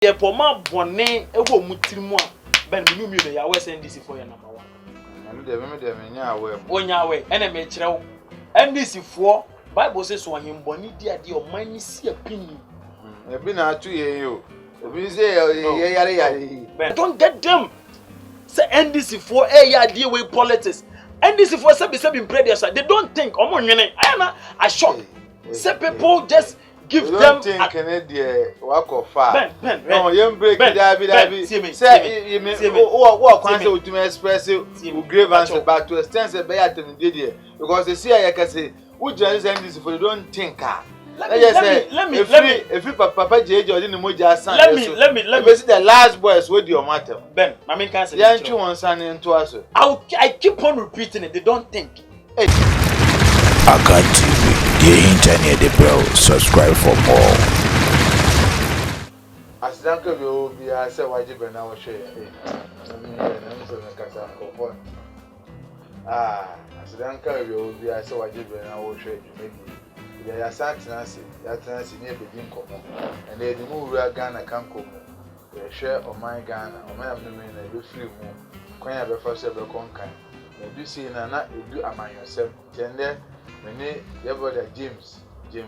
Ye poma bone ewo mutirimu a ben me numi no ya we NDC for your number 1. Anu de me nya awe. Onya awe ene me kire wo. NDC for Bible says so ahimboni di ade o man ni si apini. E bi na atu ye yo. E bi say ye yare. Don't get them. Say NDC for ya deal with politics. NDC for say be pray there. They don't think omo nwene. I shock. Say people just give them think Canadian work of far. No, you break David. Say you kwan say ultimate express you grievance back to extend say be attempt because they see I can say who join this for you don't think let me if you papa JJ or the moja san let me see the last boys with your matter Ben I mean can say yeah you want san into us I keep on repeating it they don't think Aka TV, the internet, the bro. Subscribe for more. As Danko will be, I said, why you been now share? As Danko will be, I said, why you been now share. Maybe they are Santanasi, that Nancy near begin common, and they move where Ghana can come. They share on my Ghana, or my women, and do free more. Can I be first ever conquer? You see, Nana, you do among yourself, tender. Many your brother James, the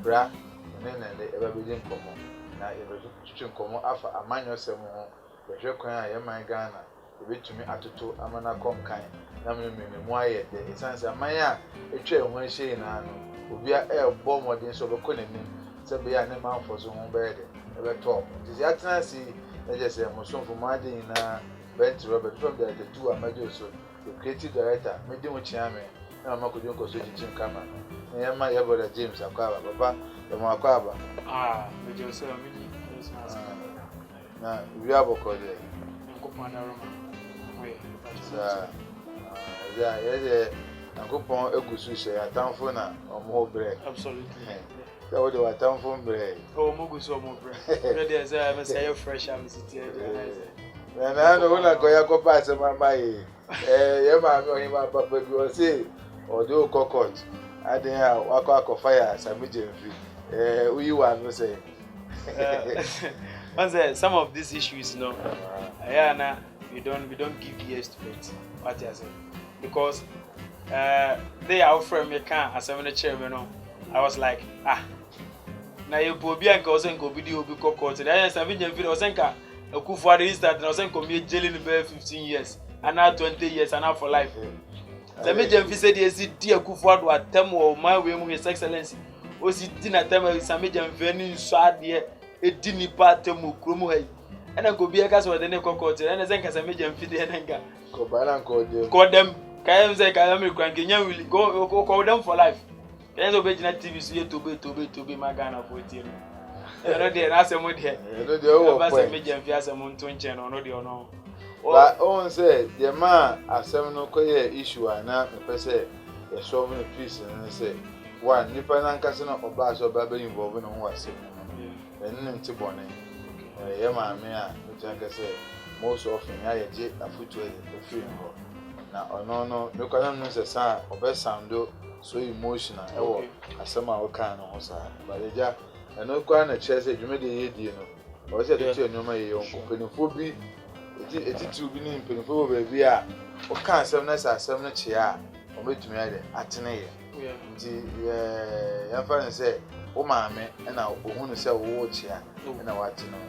bra, and then they ever begin common. Now, you ever come after a man yourself, but you're crying, I am my Ghana. You wait to me at 2 Amana Conkai. Namely, why the sense of Maya, a chair when she and I will be a air bomb or the so calling him, said be an amount for some bed, ever talk. It is yet to see, I just say, I'm so for my day in a bed to Robert from the 2 Amadio, the creative director, made them with Chairman. I'm not going to Jim Camera. I am my brother James Aquaba, Papa, the Maquaba. With yourself, now we have a code. Yeah, I'm going to go to a town for now or more bread. Absolutely. That would do a town for bread. Oh, Mogus or more bread. There's a say fresh. I'm sitting. And I don't want to go past my yeah, my papa will say. Or do cockroach. I didn't have walk fire as a medium free. We want to say. Some of these issues, no, we don't give ears to it. What is it? Because they are from me can as I'm the chairman. I was like, now you will be and go video be cockroach. I am some medium video. Senka, a coup for the instant. I was saying, come here, jailing the 15 years, and now 20 years, and now for life. The major said, "Yes, dear Kufuor, what time or my way, His Excellency, was it dinner time with some major venue, sad dear, a dinny part of Mukrumu, and I could be a gas with the Neco, and I think as a major fit the anger. Call them, Kayam say, Kayam, cranking, will go call them for life. Can you obey TV to be my Ghana for it? I know they are some with here. The major Fias among 20 or no. But on say the man as no issue and now the person is solving a piece and say one Nippon and Casino or Bass or Baby involved in what's it. And then Tibone. Yama, which I can say most often I get a footway the free. Now, no, you can't know the sound or best sound so emotional. Oh, as some our kind of side. But they just and no kind of chess, you made the idea. Or is it no my own company for be? It's too being painful, baby. What can't some nice as some chair or make me at 10 a.m. Young friend say, oh, mammy, and I want to sell watch here and I want to know.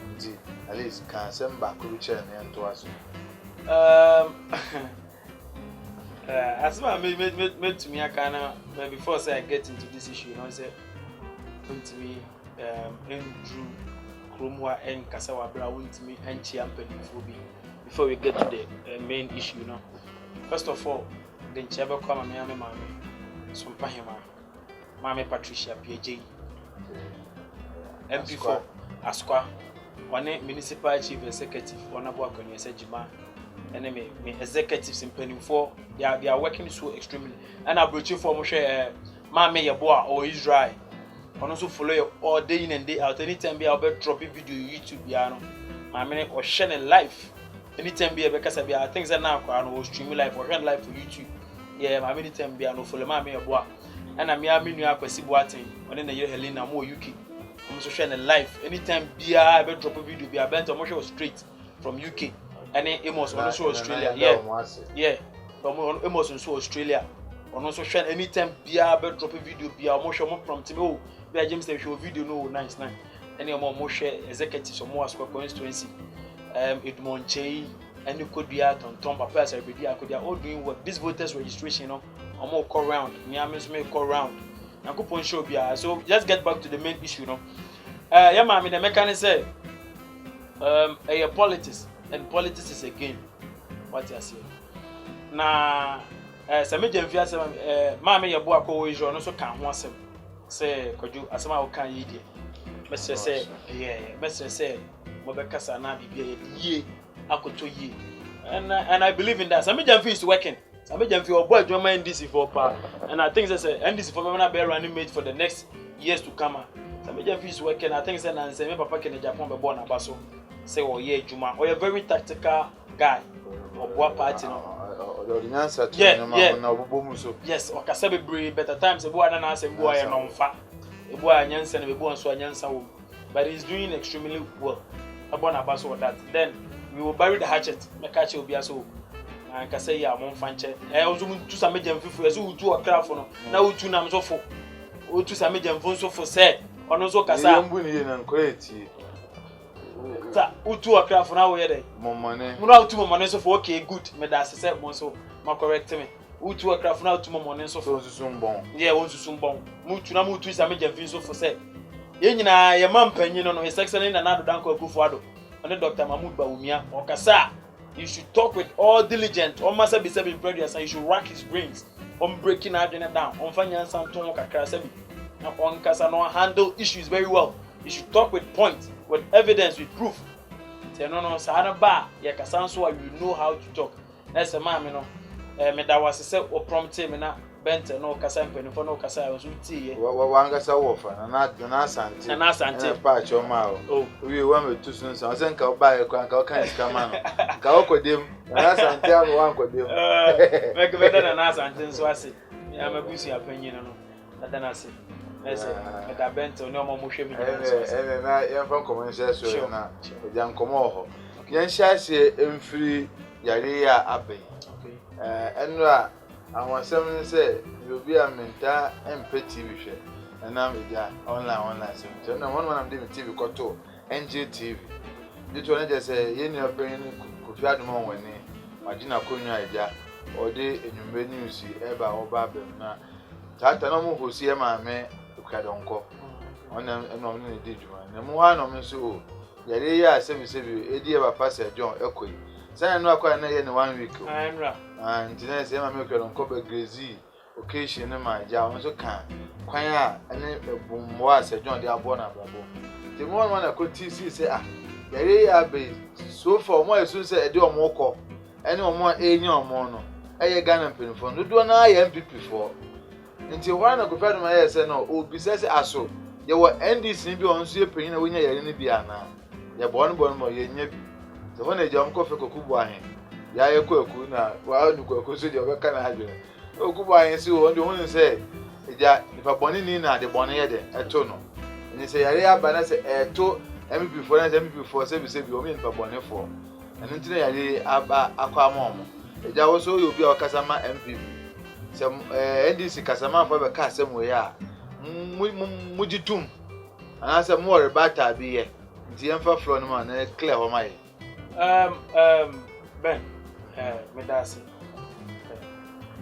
At least can send back to chair and to us. As I made to me, I can before I get into this issue, I said, to me, Andrew Krumwa and Kasawa Brown to me and Chiampany before we get to the main issue now. First of all, the Chaba Kwama Miami Mammy, Sumpahima, Mammy Patricia PJ, MP4, Asqua, one municipal chief executive, one of work on your Sejima, and executives in Penny 4, they are working so extremely. And I'm bringing for Moshe Mammy Yaboa or Israel. And also follow you all day in and day out. Anytime be able to drop a video YouTube, my minute or sharing live. Anytime be able to be things that now I will stream live or run live for YouTube. Yeah, my anytime be able to follow my boy. And I'm here, I question what thing. When in the year Helena more UK. I'm so share live anytime bia I be drop a video bia bent I'm show straight from UK and then Amos also Australia yeah Amos also Australia on also share anytime bia be drop a video bia I'm show more prompt me oh bia James dey show video no nice any more share executives or more as constituency Edmond Chey and you could be out on Tom Papa as everybody I could be all doing work this voters registration you know I'm all call round me call round and coupon show bia so let's get back to the main issue you know yeah mama the mechanic say politics and politics is a game what you say na some jemfia say mama ye bo akọ Israel no so kan ho asem say koju asem a wo kan yi die mesre say yeah mesre say mo be kasa na bibia ye akoto ye and I believe in that some jemfia is working some jemfia obo adwuma NDC for pa and I think say NDC for me na be running mate for the next years to come. Some jemfia is working I think say na say me papa ke Japan be born abaso say oh yeah juma or a very tactical guy or boa party no yes or kasa be brave better times e boa na say boa ya no mfa e boa nyansa na be boa so nyansa wo but he's doing extremely well about abaso that then we will bury the hatchet make catch obi aso and kasa ya mo mfa nche ozo mu tu sa me jemfifu e so utu okrafo no na utu nam so fo utu sa me jemfo so fo say ono so kasa mbu ni na nkoeti ta utu okrafo na wo ye dey momone mu na utu momone so fo okay good me da se mo so ma correct me utu okrafo na utu momone so fo susumbon yeah won susumbon mu tu na mu utu sa me jemfin so fo say ye nyina ye mampanyi no his excellence na nado danko Akufo-Addo and Dr. Mahmoud Bawumia or kasa you should talk with all diligent on must be seven previous and you should rack his brains on breaking agenda down on finance and ton kakra sebi on kasa no handle issues very well you should talk with points with evidence with proof say no sa ba ya kasa so you know how to talk that's a man no me da was say o prompt me na bent no kasa mpenifo no kasa I was uti wanga sa wofa na asante pa choma o we wa metu sun sa sen ka ba e kwa ka kan iska ma no ka okodem na asante a wa nkodem make better na asante so ase ya mabusi apanyi no na na ase ese me da bent no mo hwe mi na ya fa komo nse so na oja nkomo ho yan hyase emfiri yare ya abai enra àwọn sẹ́mi say you be a mentor MP TV hwẹ ẹ̀nà media online sẹ́mi tẹ́ ẹ̀nà wọ́n am dey TV kọ́tọ̀ NGTV dito ọ̀nà jẹ́ sẹ́ yẹn ní ọ̀pẹ́ yẹn Kofi Adom wọ̀ ní wàjínà kónyà ẹ̀já ọ̀dẹ́ enyimbe news ẹ̀bà ọba abẹ́m na tààtà náà mo hò sí ẹ̀ maame Okadonko ọ̀nà ẹ̀nà ọ̀nà ní di jùmọ̀ na mo wá nà ọ̀mẹ́ nso o yàrá yẹ a sẹ́bi edi ẹ̀ bá Pastor John ẹ̀kọ́ yìí sẹ́yìn náà akọ́ ẹ̀ náà yẹ ní 1 week o. And today say my make on cover grazy occasion my ja on so kan kwan a ene bumwa se John dey abona babo the one na ko TC say ah yare ya be so for mo esu say e dey omo ko ene omo enyi omo no eye Ghana penfo no do na ya MPP for nti one na ko fa do ma say no obi say aso ye wo NDC bi on so epenyin na wonya yare ni bi ana ye bon mo ye nya bi so when e jam ko fe ko kubu ahen ya ekweku na wa nukweku so de obeka na hadwe okubu ayen si wo ndo se eja nipa boni ni na de boni ye de eto no ni se yare aba na se eto MP4 na se MP4 se bi o mi nipa boni fo enu ntine yare aba akwa ma omo eja wo so yo bi o kasama MPP se NDC kasama fo be ka asem we ya mujitum ana se mo rebata bi ye nti emfa floor no ma na clear ho ma ye Ben medasi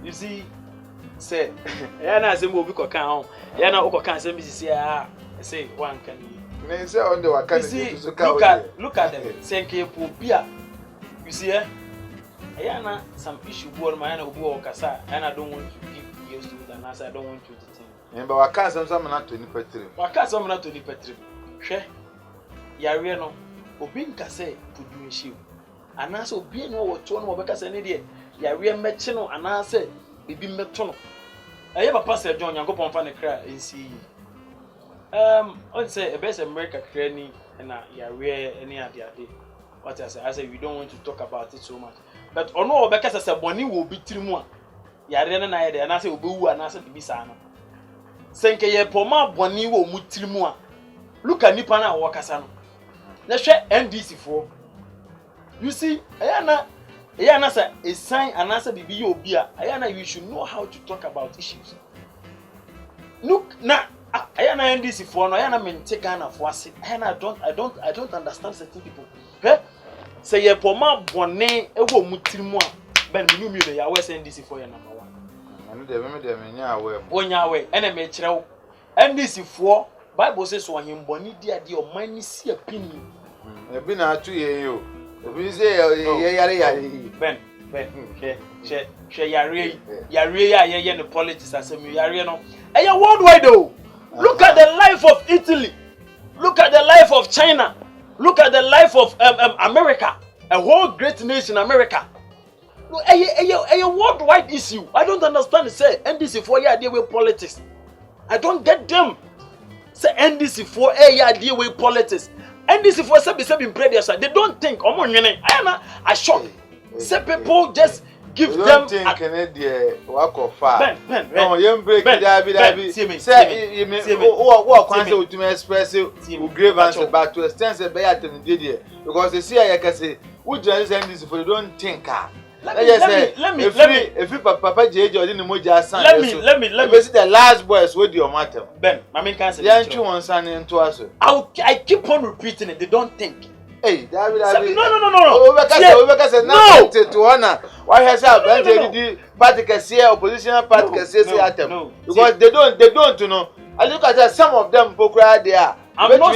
you see say ya na say mo bi ko kan ho ya na ko kan say bi say say one can me say on the waka ni so ka look at them say ke po bia you see ya na some issue board ma ya na obi o kasa ya na don't want to give yes to it and I don't want to the thing me ba waka some na to ni petrim waka some na to ni petrim hwe yare no obi nka say pudu issue anase obi no wo to no obeka se ne de ya we meche no anase bibi meto no eye papa se John Yankopon fa ne kra nsi on say e be se America kra ni na ya we any ade what I say we don't want to talk about it so much but ono obeka se boni wo bi tirimu a ya re na ye de anase obewu anase bibi sa no senke ye poma boni wo mu tirimu a look at nipa na wakasa no na hwe NDC for you see ayana say a sign and answer bibi ye obi a ayana you should know how to talk about issues look na ayana NDC for no ayana mente Ghana for ase ayana I don't understand certain people say ye poma bone ewo mutirimu a ben me nu ya we say NDC for ye number 1 anu de me nya awe onya awe ene me kirewo NDC for Bible says so him di ade o man ni si apini ebi na atu ye yo ebi say ye yare ben she yare ya no politics asem yare no e worldwide though. Look at the life of Italy, look at the life of China, look at the life of America, a whole great nation America. No, a worldwide issue. I don't understand. Say NDC for year deal with politics. I don't get them. Say NDC for a year deal with politics. NDC for seven previous. They don't think. I shock. Say people just give them. Think work of far. No, you break David. Say you what can say to express you grievance back to extend the better than did because they see I can say who just NDC for you don't think. Let me if you Papa JJ or the moja san let me see the last boys with your matter Ben I mean can say yeah one son into us I keep on repeating it. They don't think. Hey David no no to honor why has the party can see opposition party can say atem because they don't you know I look at that some of them pokra there I'm not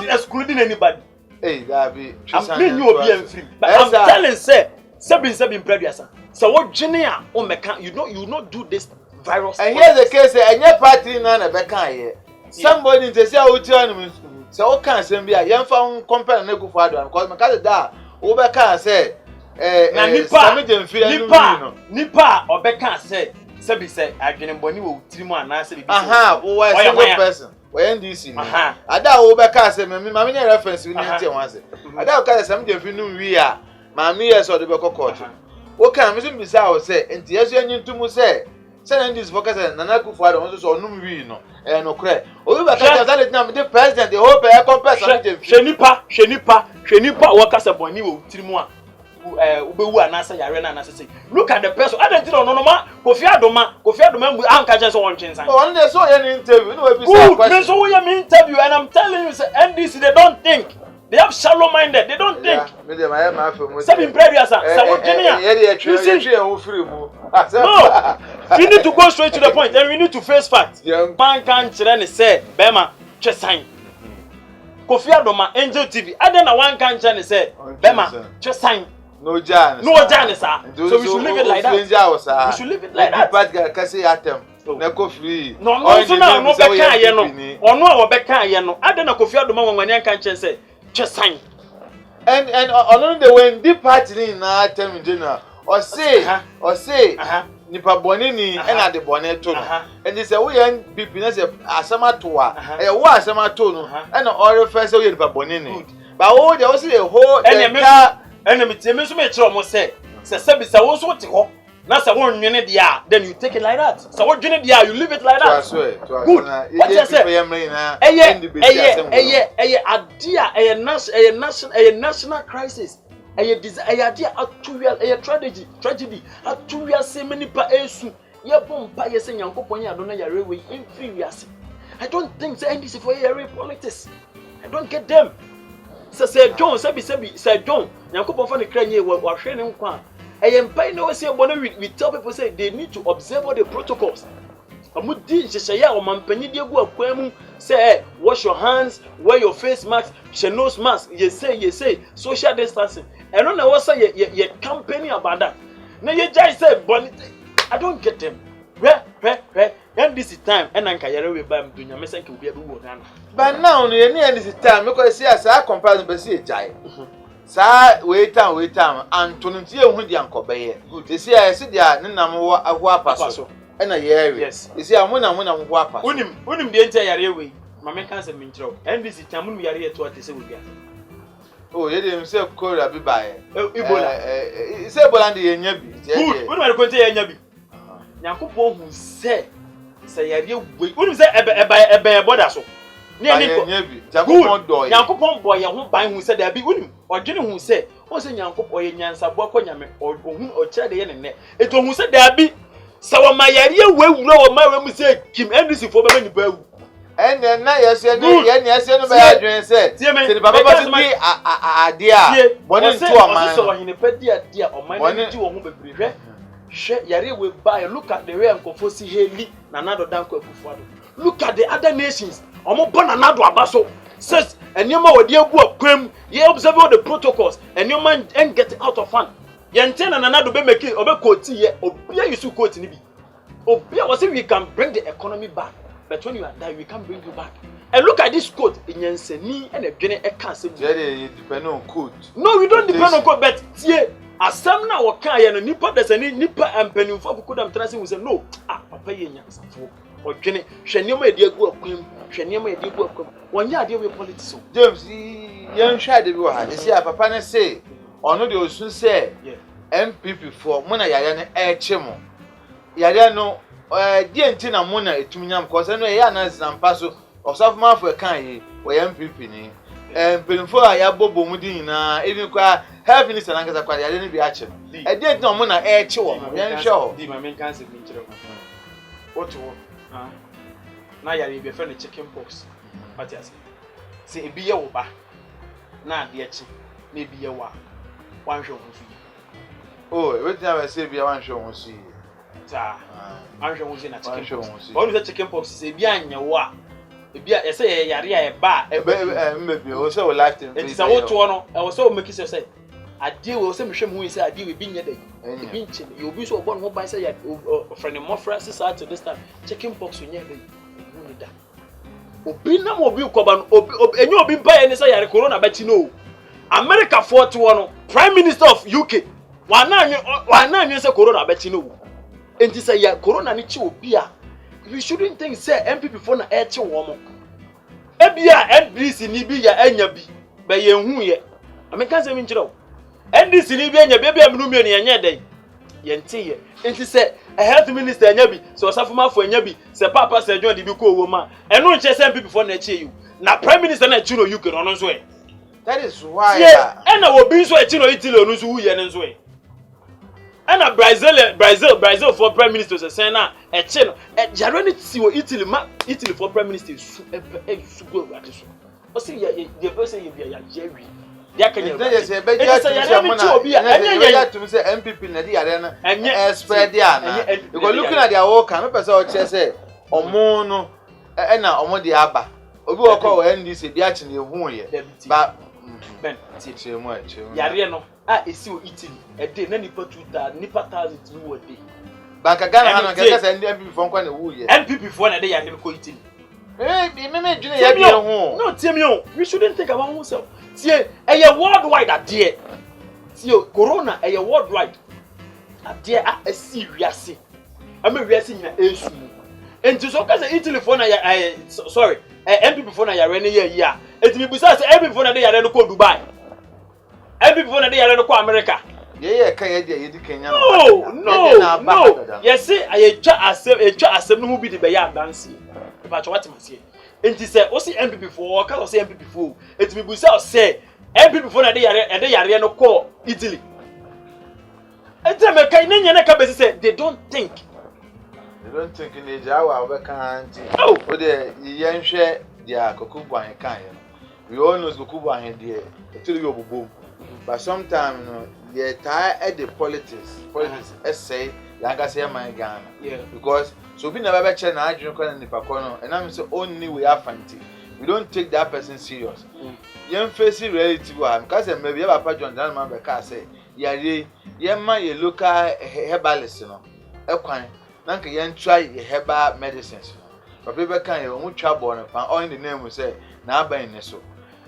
excluding anybody. Hey David I'm being you be free but I'm telling say Seven previous. So what Junior or Mekan, you not do this virus. And here's the case, and your party none of Bekan. Somebody to say out to so what can send be a young found compare no father and call Macada da Obekan said Nipa or Bekan said Sebi said I can boni will Trimo and answer who is a person. When NDC Ada Obekan said mammy reference we need once. Ada can something if you know we are. Mami yes or the Boko court. What can Mr. Bissau say? And yes, you to say. Send this focus and Nanaku father also no no and no credit. Oh, the president, the whole pair compass. Shenipa, workers a boni will Trimoa. Ubu and answer Yarena and say, look at the person. I don't know no ma. Kofi Adoma with Anka just one chance. Oh, they saw an interview. No, so we am interview, and I'm telling you, NDC, they don't think. They have shallow-minded. They don't think. Seven previous. No, we need to go straight to the point, and we need to face facts. Man can't say, "Bema, just sign." Kofi Adoma, Angel TV. I don't know one can't say, "Bema, just sign." No Jan, sir. So we should leave it like that. We should leave it like that. But can say atem. Neko free. No, no beka ye no. Ono beka ye no. I don't know Kofi Adoma when one can't say. Just sign. And on the way in the party na term in general or say nipa bonini and at the bonnet tone and they say we and people say asama toa e wo asama to no and all first we nipa bonini but oh there was a whole enemy me so me tell mo say se wo so te ho na se won nwene dia then you take it like that so what nwene dia you leave it like that good what you say national crisis tragedy atuya se many pa esu ye bompa ye se nyankopon ya do na yare we inferior. I don't think say NDC for yare politics. I don't get them. Say John say John nyankopon for the kranye we hwe ne nkwa. We tell people say they need to observe all the protocols. Say wash your hands, wear your face mask, nose mask. You say social distancing. And on the say you campaigning about that. Now you just say I don't get them. Where and this is time and I can we buy doing your message will be able to go. But now this is time because see as I compare the see jai. Sa wait time and to ntie hu dia nkobeye they say I see dia nenam wo apaso na ye yes they say amuna wo apaso unim de ntia yare we mama kan se minchro NDC tamu yare to atese we bia oh ye dem say kora bi bae Ebola say Ebola de yenya bi good unim ko ntia yenya bi nyankopon hu se yare we unim say ebe boda so Nyankopɔn boy ho ban hu se da bi unim odwene hu se o se Nyankopɔn ye nyansabo akonyame ohun o kire de ye ne eto hu se da bi sawa mayare wewura o ma wemu se kim NDC fo be mani ba wu ene na yese no be adwen se se baba ba se bi ade a boni nto oman so ohine padi ade a oman ni ji wo ho bebre hwe yare we buy look at the way Nkofo si heli na nado danko Akufo-Addo. Look at the other nations omo bona nado abaso says enioma wodi agu akwam ye observe all the protocols enioma and get out of hand ye ntena na nado be make obe koti ye obia yusu koti ni bi obia was we can bring the economy back but when you are there we can't bring you back. And look at this quote in Yanseni and a general account. Depend on code. No, we don't depend on code, but yeah, as some now or can and nipper there's any nipper and penny for could have tracing with a no. Papa Yans or Jenny, Shanima dear go up, Shanima dear go up. 1 year deal with politics. James, young shy the war. You see, Papa say, or no, they will soon say, MPP for Mona Yana Air Chemo. Yadiano, dear Tina Mona, Tumiam, because I know Yanas and Paso. Osaf ma for kan yi we MPP ni penfo aya bobo mudi na even kwa health minister na nkasa kwa ya ni bi a che e dey no mo na e che wo yan hwe ho di ma men kan se bi nchire ko oto na yare be fe no chicken pox pati ase se ebi ye wo ba na ade echi na ebi ye wa wan hwe ho fi oh wetin am say bi wan hwe ho si ta wan hwe ho si na chicken pox onu se chicken pox se ebi anya wo a ebia ese ye yare a eba maybe o say we lifetime it is a what no e was so make you say ade we say mehwem hu say ade we bi nye dey ebi nche you obi so obo no ban say ya friend mo francis at this time chicken pox nye dey hu ni da obi na mo obi koba no obi enye obi mpa ye ni say yare corona ba chi no America for to no prime minister of UK wana anwe say corona ba chi no enti say ya corona ni chi obi a we shouldn't think say MPP for na eche womo ebia NDC ni bi ya anya bi be ye hu ye ameka say mi nkire o NDC ni bi anya bi bia menu mi ni anya den ye nte ye enti say a health minister anya bi so osafoma fo anya bi say papa say John di bi ko wo ma enu nche say MPP for na eche you na prime minister na eche no UK no nso e that is why na obi nso eche no Italy no nso hu ye nso e and Brazil for prime minister say na eche no jare ni ti wo Italy for prime minister su su go ade so o say the person you be ya jerry dia kanya they say be ja to say MPP na di yare na spread dia na because looking at their work am person o che say omo no na omo di aba obi wo ko NDC bi a che na ehu ye ba ben ti che mo yare no a esi o Italy e dey na nipa 2000 nipa 1000 ni wo dey banka Ghana hanu kaka say MPP for nkwa na wu ye MPP for na dey yare ko Italy me dwene ya bi ho no tie me o we shouldn't think about ourselves tie e worldwide adie tie corona e worldwide adie a esi wiase ama wiase nyina esu enti so kasa Italy for na sorry MPP for na yare ne ye yi a enti me busa say MPP for na dey yare no ko Dubai MPP for na dey yare no ko America yeah kan ye dey Kenya no yes say ayetwa asem no hu bi de be ya dance ba cho watimase enti say o si MPP for ka o say MPP for enti me busa o say MPP for na dey yare no ko Italy enti me kan nenya na ka be say they don't think in the Jawa we can't o de yen hwe dia Kokubu an kan ye we all know Kokubu an there tell you obubom but sometimes you know they tie at the politics essay yanga say man Ghana because so we never be che na adwun ko na nipa ko no and am say only we are fancy we don't take that person serious yen face reality wa because maybe Papa John Dan man be ka say yare yen man ye local herbalist no ekwan nanka yen try herbal medicines but people can you won twa born pan all in the name we say na aban ne so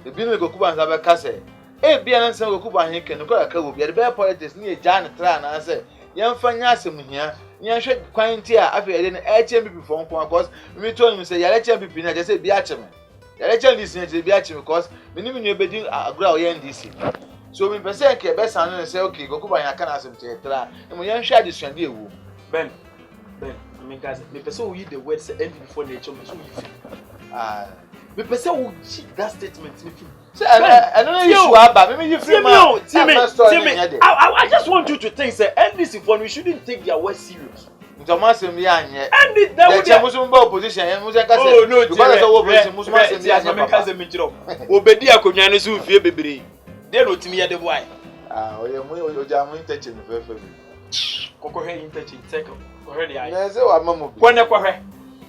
the bin go Kokubu an be ka say e bia na nsem Kokubu an ken ko ka wo bia the be politics ni e ja na tra na say yen fanya asem hia yen hwe kwan ti a afi ede na HMP for nko because me told me say yare HMP na just say bia cheme yare HMP ni bia cheme because me ni me bedi agura o yen DC so me person ke be san no say okay Kokubu an aka na asem ti tra e mo yen hwe adisuande ewu Ben I mean guys me person we the word say MPP for nature me so we Me pese wo that statement me fi. Say I don't know issue aba. Me free man. I just want you to think say NDC for we shouldn't take their work serious. Thomas me anye. And that would be Muslim opposition. Muslim ka say. Oh no, because of opposition Muslim say me anye. Me ka say me chiro. Obedi akonwa ne so fie bebre. Dey no timi ya de boy. Oye mu oja mu interchange fefe bi. Kokohe interchange second. Kokohe dey ai. Na say wa mama bi. Kone kohe.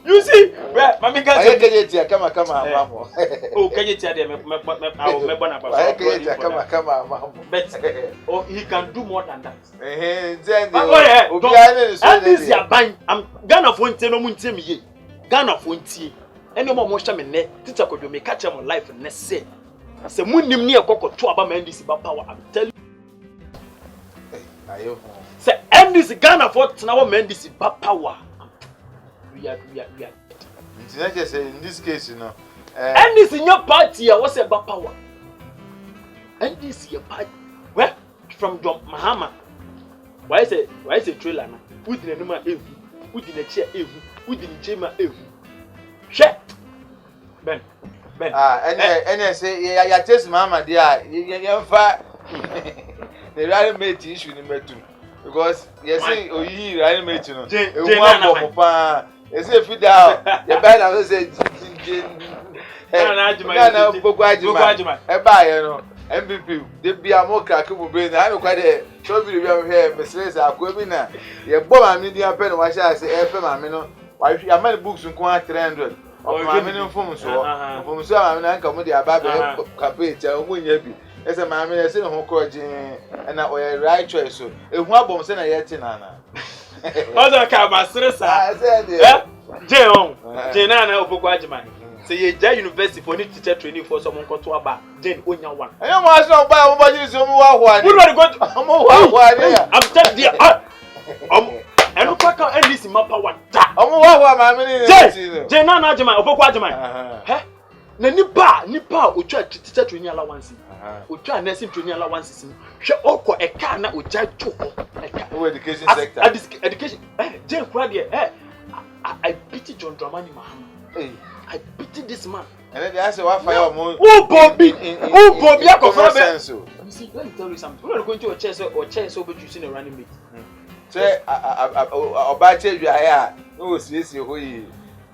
You see, where mama ka say kejetia kama amamo. Oh, kejetia dey me bona ba. Kejetia kama amamo. But oh, he can do more than that. Then and this ya ban am Ghana for ntie no mu ntie me ye. Ghana for ntie. Ene mo mo hwa me ne tita kodwo me ka che mo life ne say. Say munnim ne ekokoto aba ma NDC ba power. I'm telling you. Say NDC Ghana for tena wo ma NDC ba power. We are. In this case, you know. NDC your party was a power. NDC your party. Where from John Mahama? Why is a trailer now? Who did a number evu? Who did a chair evu? Who did a chamber evu? Shut. Ben. And say, yeah, test Mama, dear. You fat. The right mate issue number 2. Because you see, oh, you right mate, you know. Yes, if you down, the bad I say, MVP, they be a more crackable brain. I don't quite a show you here, Mrs. Aquabina. You bought a medium pen, why shall I say, FM, Mino? Why you have books in quite 300 or my minimum from so from some uncle with the Ababa Capet, and when you be. As a mammy, I said, home court, and I wear right choice. So if one bomb send a yetinana. Other camera, I said, Jenana Opokwajima. Say ye university for need teacher training for someone called Tuaba. Jen Onya one. I don't want to buy nobody so I'm telling you, I don't quite end this in my power. Jenana Jama Opokwajima. Eh? Na nipa otua teacher training allowance. Otua nursing training allowance. Hwe okọ eka na oja choko. Eka. Education sector. Education. Jen kwa there. I pity John Dramani Mahama. Hey. I pity this man. And then they say, what fire more? Oh, Bobby! Oh, Bobby! You see, let me tell you something. We're not going to a chair so but you see a running mate. Say, I'll buy you. I no, see, who you.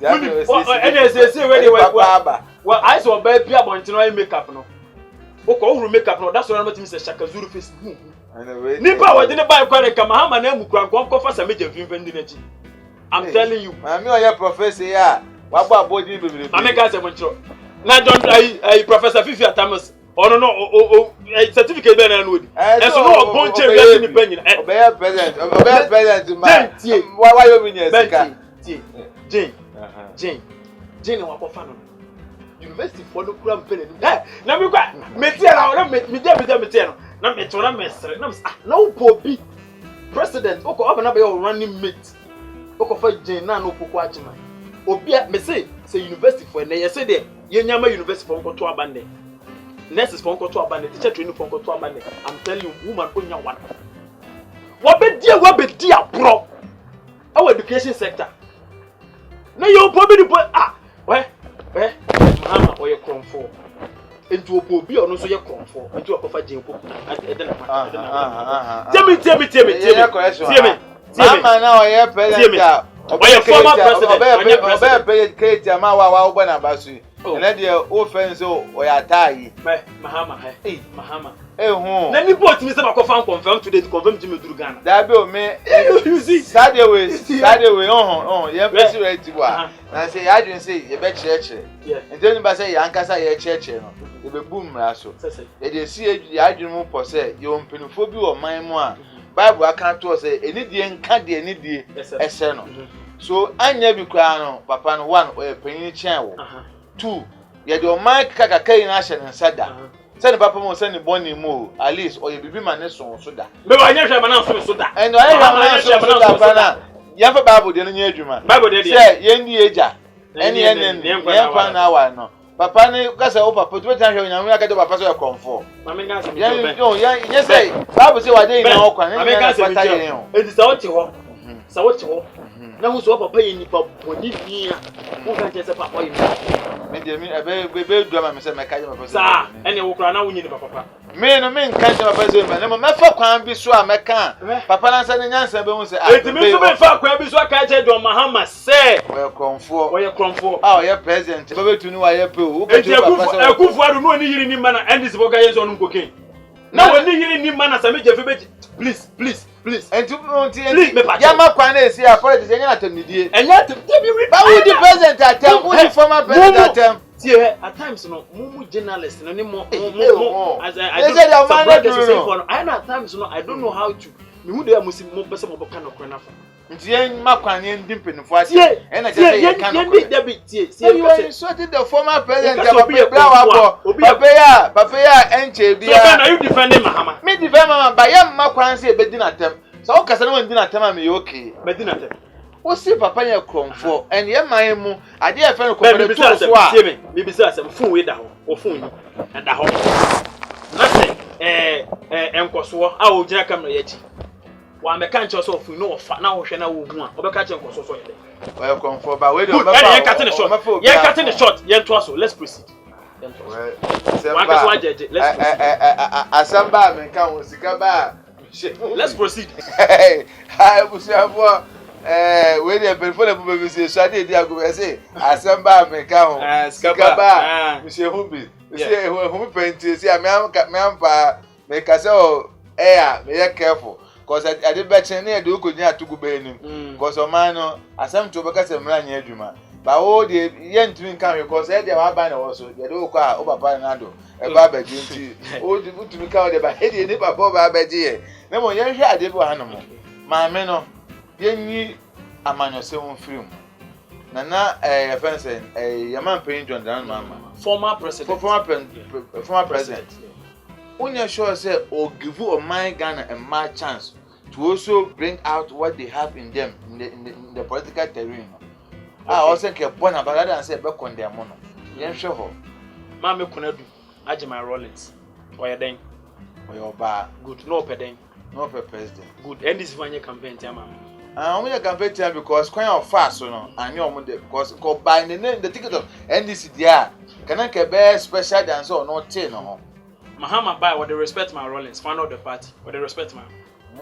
And say, where they were. Well, I saw a baby about to makeup. No, okay, makeup. No, that's what I'm going to say. Shaka Zulu face. Nipa, didn't buy quite a Kamahama name. Go for some major vending. I'm telling you. I'm your professor. Yeah. What about body? I make us a control. Now, don't I, Professor Fifi Thomas? Oh, no, certificate Ben and Wood. And so, no, change opinion. Obey president. Why you mean, Jane, what fan? University for the Cram Penny. Now we got material, me, no, Bobby. President, open up your running mate. For Jane, no, Pokwajima. Obia me say university for na say there ye nyama university for nkoto abande nurses for nkoto abande teacher training for nkoto abande. I'm telling you woman onya one we be dia bro our education sector na you bobi the boy where mama oye konfo enti obi ono so ye konfo enti okofa jenko tell me mama na oye president Oye former president, Obey Kate Amawa Ubana Basu. And then the old friends Oyatai. Mahama, Mahama. Who? Let me put Mr. Makofan confirm today to confirm Jimmy Durgan. That bill me, you see, Saturday way, yeah, ready to work. I say, I didn't say, you bet church. Yeah, and then by say, Yankasa, your church, you be boom, Rasso. They see, I didn't per se, you on penophobia or my one. Bible I can't say, any day can't be any day, so I never cry, Papa, no one or a penny channel. 2, yet your mic Kaka Nation and Sada. Send Papa Mo send the bonny mo, at least, or you be my next son, Soda. But I never have an answer, Soda. And I have an answer, Yapa Bible didn't hear you, man. Bible did say, Yendi Aja, any hour, no. Papa, because I hope I put what I'm hearing, I'm going to get a pastor comfort. Yes, say, Bible say, I didn't know, it is out to walk. So what you want? Now, who's over paying for Bonnie? Who can just a papa? me dey me be do am me say me ka je my person sa ene wo kura na wo nyi ne papa me no me nka je my person me no me fa kwan bi so a me ka papa na nsa ne nyansa be hu say enti me so be fa kwan bi so aka je John Mahama say we kromfo ah ye president be betu ni wa ye pe o enti ekufu adu no ni yiri ni mana ndis boga ye so no kokin na wo ni yiri ni mana sa me je fe be please enti ya makwa na esi apologize enya atamidie enya atamidie ba who the president atem who the former president atem see at times no mumu journalist no ni mo as I know at times no I don't know how to me hu dey musi mo pese mo boka no kwana fa nti yen makwa ne ndim penifo ase ena je say kan no you are insulting the former president papa ya enche bia so now you defending Mahama me defend Mahama ba ya makwa nse be di na tem so o kasa na wan di na tem am ye okay be di na tem o si papa ya kromfo and ye man mu ade e fe no ko be to so a me be say asem fun we da ho o fun yi and da ho nothing enkoso a o gina camera ya chi wa me kan cho so fun no fa na wo hwe na wo hu a obeka che nkoso so yede well kromfo ba we do ba yen cutting the short yen to so let's proceed well asamba me kan wo sika ba let's proceed hi busiafo we dey perform the movie say so dey ago say asamba me kan wo sika ba we say humbi say humbi penti say me am pa me ka say o me careful cause I did better na do ko nya tugu be nim cause o man no asam to be ka say mra nya adwuma ba o de yen tumi kan because e dey wa ba na wo so de do ko a o papa na do e ba ba ji nti o tumi kan o de ba e dey ni papa ba ba ji e na mo yen hwe ade bo ha no mo ma me no yen yi amanyo se won film na offense yaman paying John Dan mama former president Unya sure say or give you my Ghana a my chance to also bring out what they have in them in the political terrain. I also kept one about and say back on their mono. Yen sure ho. Mama Kunadu, Ajima Rollins. Or your dang. Or your bar. Good, no pedang. No per president. Good. And this one your campaign, Mama. I'm a campaign time because quite of fast, you know, and you're because by the name the ticket of NDC there. Can I get special dance or not 10 or Mahama by what they respect my Rollins, fan of the party, what they respect my.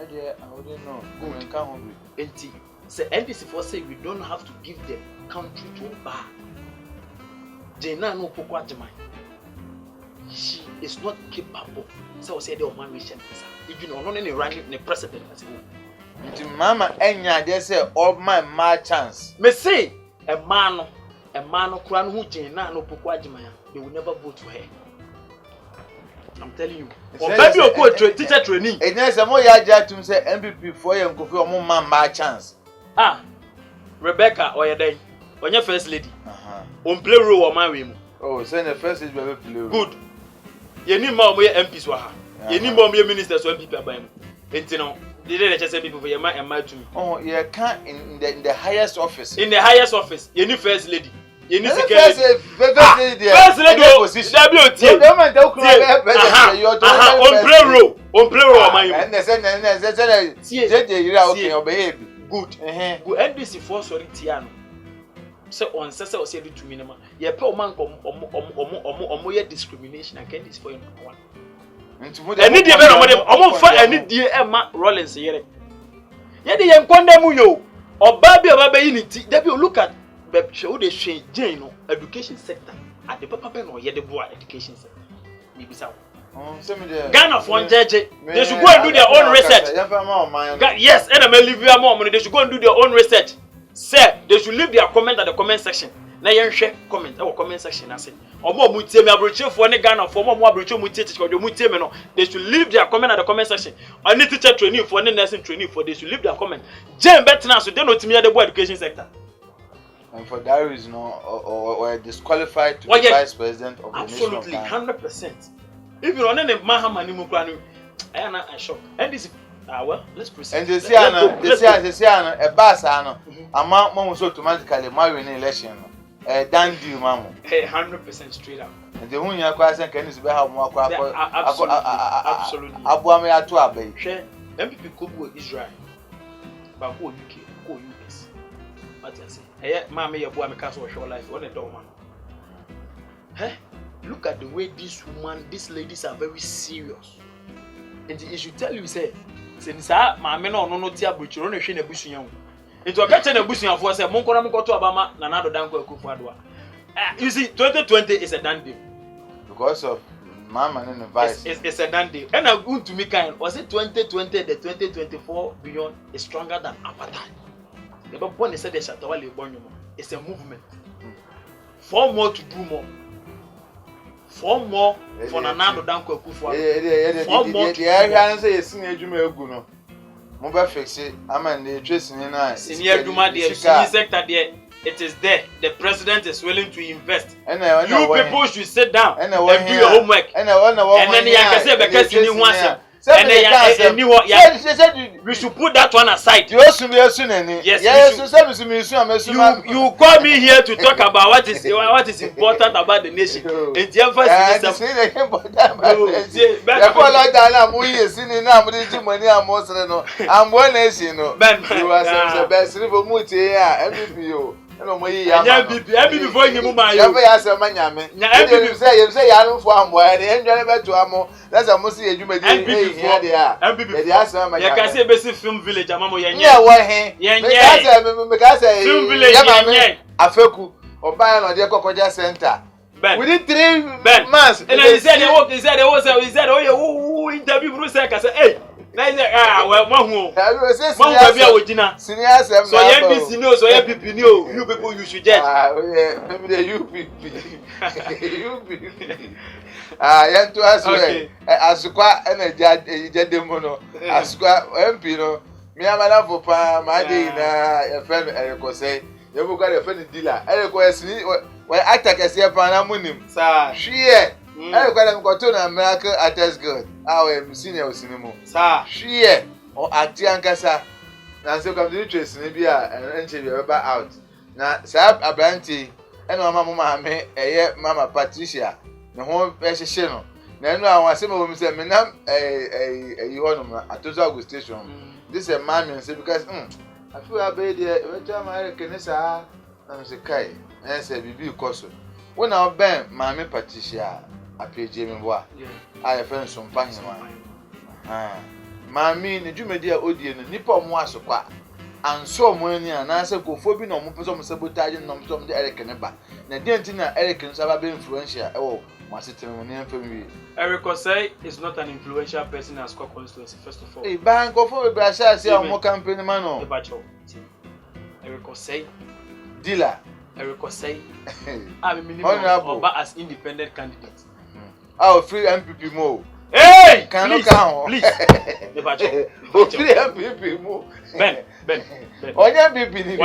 I wouldn't know. Good, can't hungry. 80. Say NDC for say we don't have to give the country to Oba. Jena no pokwa jama. She is not capable. So say the man mission. If you know not any running the president as well. Nti mama enya dey say all my chance. Me say a man kura no hu Jena no pokwa jama. They will never vote for her. I'm telling you. Oh, baby, you teacher training. And yes, I'm ya to say MPP for you and go for my chance. Ah, Rebecca or your day, on your first lady. On play role or my women. Oh, send the first lady play. Good. You need more MPs for her. You need more ministers or MPs by him. And you know, they just say people for your man and my to me. Oh, you can't in the highest office. In the highest office, you need first lady. You need first lady. First lady position. On play role, my and good. Good. NDC for sorry Tiano. So on Sessa was said to minima. Ye pe man omo ye discrimination and this for one. Any day omo fa any day Emma Rollins here. Ye dey condemn you. Obabi yi ni ti. Debi look at but show the change no education sector at the papa pen or ye the boy education sector. Maybe so. Ghana for JJ. They should go and do their own research. Yes, and I'm leave you more money. They should go and do their own research. Sir, they should leave their comment at the comment section. Na yen share comment our comment section ase. Omo mu tie me abroche for ne Ghana for mo abroche mu tie teacher mu tie me no. They should leave their comment at the comment section. Any teacher training for ne nursing training for they should leave their comment. Jane better so they not me the boy education sector. And for that reason, or disqualified to be vice president of the nation of Ghana. Absolutely, 100%. If you don't know Mahama ni mukrani, I am shocked. And this, well, let's proceed. And they say, a bass, amount more so automatically marry in election. Dan deal, mamma. 100% straight up. And the one you acquire can is be how more absolutely. Abuame at 12 bay. Share MPP could go Israel, but who UK, who US. What I say, hey, mammy, your boy, castle, show life on a dog man. Look at the way these ladies are very serious. And it should tell you, say, since my men are no tia butcher, no shame a bush young. Into a catcher a bush young for say, Monkona to Obama, Nanado Danko Kufadwa. You see, 2020 is a done deal. Because of Mama and the vice. It's a done deal. And I'm going to make kind. Was it 2020, the 2024 beyond is stronger than apartheid? The one said they shall it's a movement. 4 more to do more. 4 more for Nanado Danko Kufa. 4 more to do more. Say a senior Jume Mobile fix it. I'm an interest in senior Duma, the sector there. It is there. The president is willing to invest. You people should sit down and do your homework. And then you can say because you want some. And then we should put that one aside. Yes, you call me here to talk about what is important about the nation. And the emphasis is before you move my film village center. Within 3 months, and he said, who interview Bruce? I said, hey, you people, you should judge. Maybe the yeah, to us, Asukwa energy, Jademono, Asukwa, MP, no, me, I'm an apple, my day, a friend, Eric say, you got a friend dealer. Eric was when I take a step on a moon, sir. She, Eric got to America at test good. Our senior cinema, sir. She, or at Tiancasa. Now, so come to interest in Libya and entry out. Now, Sab Abanti, and Mamma, Mama Patricia. The whole channel. Now I was saying, Menam a Tozago station. This is a man and say because I feel a baby, every time I can say, I'm a Kai, and say, Bibi Cosso. When I bang, Mammy Patricia, I pay Jamie Bois. I have found some Panama. Mammy, the Jumedia Odian, Nippon Wasopa, and so many and answer go for being on some sabotage and some the Eric Neba. Now, Dentina Eric and Sabah influential. Oh, Eric Osei is not an influential person in Ascot constituency, first of all. A bank of Brasha, more campaign man. Eric Osei, dealer. Eric Osei, I'm a minimum as independent candidate. Oh, free MPP more. Hey! Can you count? Please. Free MPP more. Ben. On your MPP,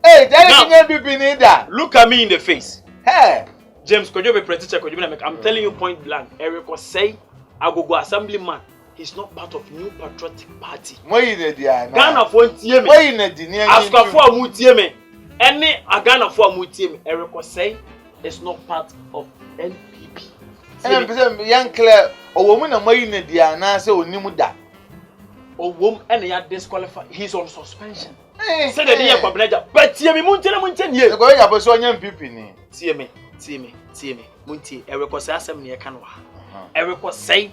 hey, that look at me in the face. Hey! James, could you be pretty? I'm telling you point blank. Eric Osei, Agogo Assemblyman, he's not part of New Patriotic Party. Ghana for Tieme. Ask for Mutieme. Any Ghana for Mutieme. Eric Osei is not part of NPP. And I'm young Claire, or woman, a Moyne Diana, so Nimuda. Or woman, and he had disqualified. He's on suspension. Said the year for Bleja, but Tieme Munten years. Going up a so young people. Tieme, Munti, Eric Osei Assembly Canwa. Eric Osei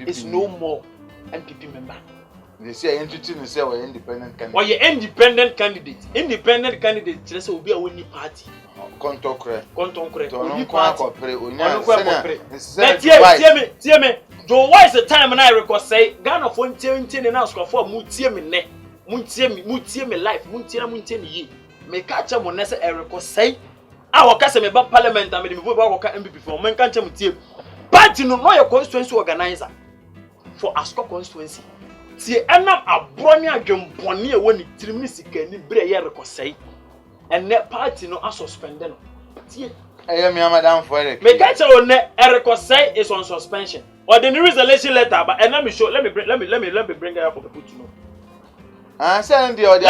is no more NPP member. They say entity is an independent candidate. Or you're independent candidate. Independent candidate, just will be a winning party. Contoncre. Only party. Tieme. Joe, why is the time and Eric Osei? Ghana for 10 and ask for Mutieme, Mutieme life, Muntieme ye. Make catch a monessa Eric Osei. Our customer about parliament and maybe we work MPP for men can't tell you. Party no your constituency organizer for Ascot constituency. See, end up a bronya jumponia when it 3 minutes can be a say. And that party no are suspended. See, I am your madam for it. Make catch on Eric Osei is on suspension. Or the new resolution letter, but and let me bring it up for people to know. Let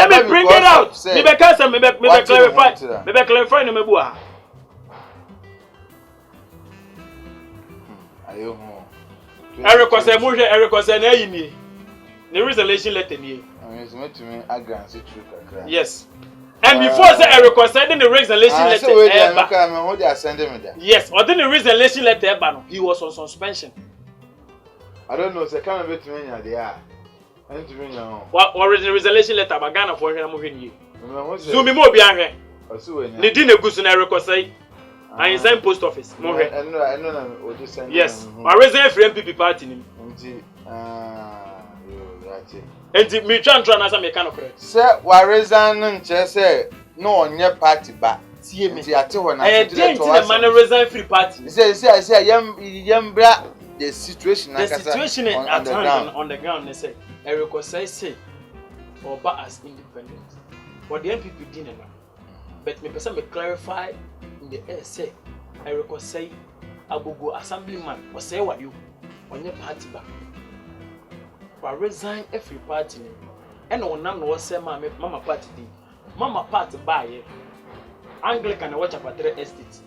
me bring it out. Maybe clarify. No, Eric Osei, the resolution letter. Yes. And before say I reconciled the resignation letter. So wait, I send him there. Yes, or the resignation letter, he was on suspension. I don't know, so come a bit to me there. And to me now. What or the resignation letter, but Ghana for him moving you. So me more behind her. They didn't go to reconcile. I inside post office. I know, just send. Yes, I resign for MPP party. And me try as a mechanical. Sir, why resign? Just say no on your party back. See me. I tell when I didn't man resign free party. Say, young bra. The situation is at hand on the ground. They say, Eric say, or but as independent. But the MPP didn't know. But me person me clarify in the air say, Eric say, I will go assemblyman or say what you on your party back. But resign every party. And on none was say, Mama party did. Mama party buy it. Anglican watch up at 3 estates.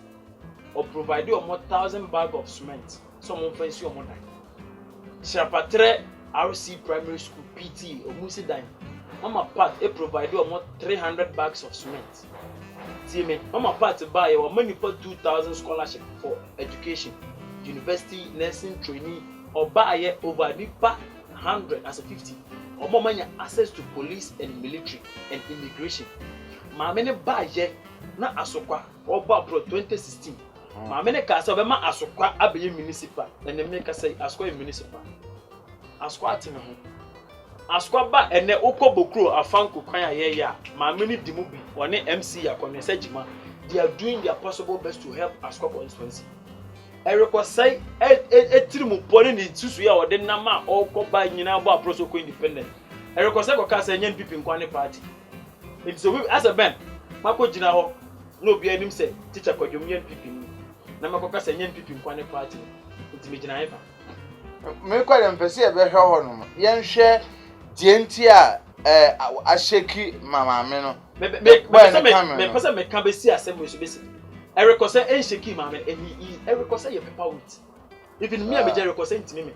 Or provide you a more 1,000 bag of cement. Someone fancy your mother. Shapatre RC Primary School PT or Musi Dime. Mama Pat provide you more 300 bags of cement. See me, Mama Pat buy or money for 2,000 scholarship for education, university, nursing trainee, or buy over nipa 100 as a 50, or more money access to police and military and immigration. My many buy na asokwa or pro 2016. My many cars of Emma Asokwa Abbey Municipal, and the maker say Asqua Municipal. Asqua Tina Asqua ba and the Oko Bokro, a Fanko Kaya, yeah, my mini Dimubi, or ne MC Akon Sejima, they are doing their possible best to help Asqua constituency. Eric was say, a trimu pulling the Susuya or the Nama or Koba Yinaba Prosoko independent. Eric was like a Casanian people in Kwane party. It's a as a band, Mako Jinao, no be him say, teacher Kojumian people. Na makoka se nyen pipi nkwane party ntimi gina efa me kwa dem pese e be hwe ho no yen hwe dienti a asheki mama me no me pese me kan be si asem we so be si Eric say en sheki mama eni Eric say ye paper wheat even me a be Eric say ntimi me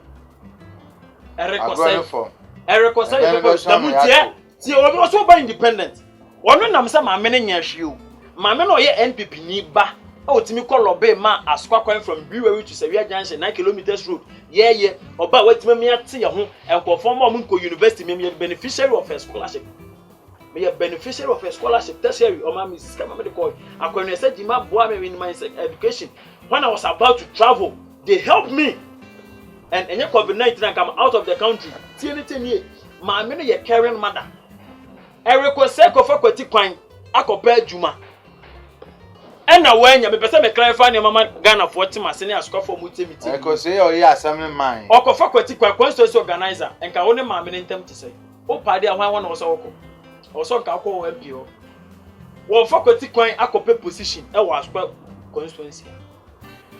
Eric say ye paper da mutie ti obi so ba independent wono nam say mama ne nya hwe o mama no ye NPP ni ba. Oh, Timmy Colobe ma Asqua coin from Brewery to Sevilla Junction 9 kilometers road. Yeah. Oba what me at your home and perform Munko University, me beneficiary of a scholarship. Me a beneficiary of a scholarship. Tertiary or my Mrs. Kamamako. I can say Jima Boame in my education. When I was about to travel, they helped me. And your COVID-19 I come out of the country. TNT, my many a caring mother. Eric was sick of a quati coin. I compare Juma. And now when you me clarify your mama Ghana for team as any Asqua for mutimity. I could say, oh, yeah, some mine. Or for constituency organizer and can only mammy in them to say, oh, party, I want also. Also, can call MPO. Well, for coin, I could pay position, I was constituency.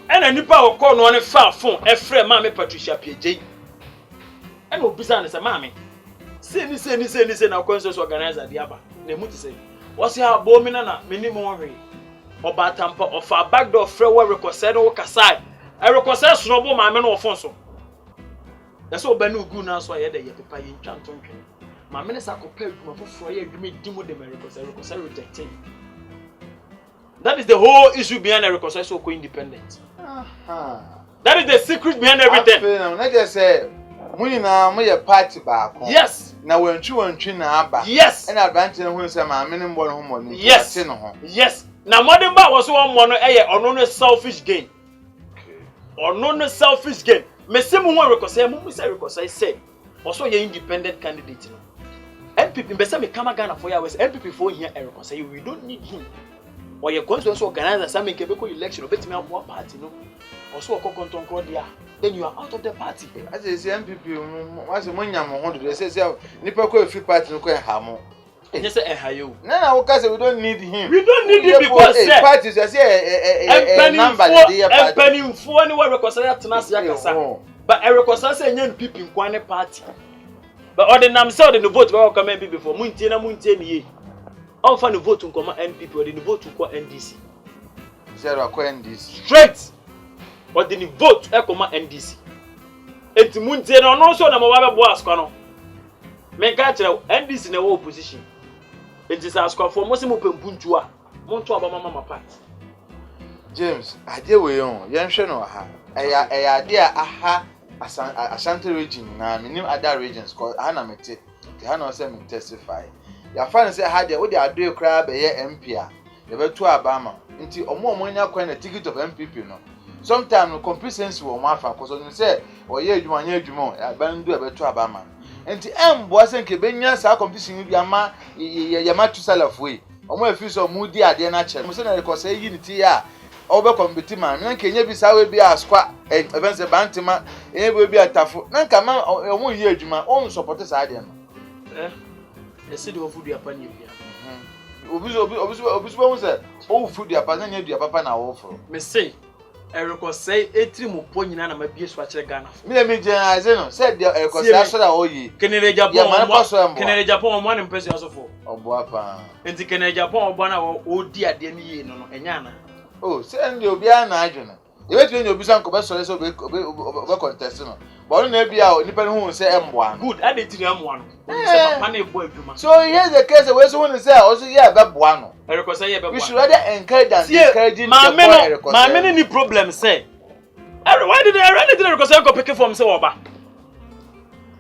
And a new power call on a far phone, a friend, Mammy Patricia PJ. And will be son as a mammy. Say, now constituency organizer, the Abba. They would say, what's your abominana minimum? Oba tampa of a backdoor freeway reconcile no kasai. I reconcile snowball my men of Fonso. That's all Benu Guna so I had a paper in Chanton. My minister compared to my for you me demo the reconcile rejecting. That is the whole issue behind a reconcile so independent. That is the secret behind everything. Let us say, we now may a party back. Yes. Now when you and China, yes, and advantage who say my minimum home. Yes, yes. Now, modern bar was one mono or no selfish gain. Or no selfish gain. Messimu reconcile say, also your independent candidate. MPP, Bessame Kamagana for hours, MPP for here, reconcile. We don't need him. Or your constituency organizer, some Quebec election, or better me one party, no. Also, a control cordia. Then you are out of the party. As I say, MPP, what's the money I'm on? They say, Nipako free party, no can have. Yes, Hayo. No, because we don't need him. We don't need him because parties are a number. And penny for anyone reconcile to Nasia. But I reconcile saying people in one party. But all the names out in the vote will come and before Muntina. All for the vote to come and people in the vote to call NDC. Straight. But the vote to come NDC. And to Muntina also number one was Cono. Make NDC in the opposition. Enti sa askwafo mo se mo pempuntu a mo nto aba mama part. James, ade we on. Yen hwe no ha. Eya ade a aha Ashanti region na minim other regions cause ana mete. Ti ha no say me testify. Ya fa say ha de wo de ado ekra be ye MP a. Ye betu abama. Nti omo nya kwan na ticket of MPP no. Sometimes complacency wo mafa cause no say oye adwuma nya adwuma ya bandu e betu abama. Nti embo se nke benya sa competition bi ama ye ma tu salafo yi. Omo afi so mu di ade na che. Mo se na cause yi ni ti ya obe compete man na kenye bi sawe bi askwa even se bantima enye bi atafo na nka ma omo yi adwuma on support sa ade no ese de ofudu apa ni bia obi mo se o fudu apa na nya dua papa na wo foro me say erekosai etri mo po nyina na mabie so akere Ghana me generalize no say de erekosai so da o yi kenere Japan mo na mpese asofo obo apa enti kenere Japan obo na o di ade ni yi no enya na oh say ndi obi a na adwene e betu ni obi san ko be sore so be contest no but na bia nipa no hu say emboa good ade tiri emboa no say papa na ebo adwuma so here's the case we so hu say also here be boa no erekosai ye be boa we should rather encourage than discouraging the boy ma me ni problem say why did erekosai go pick from say oba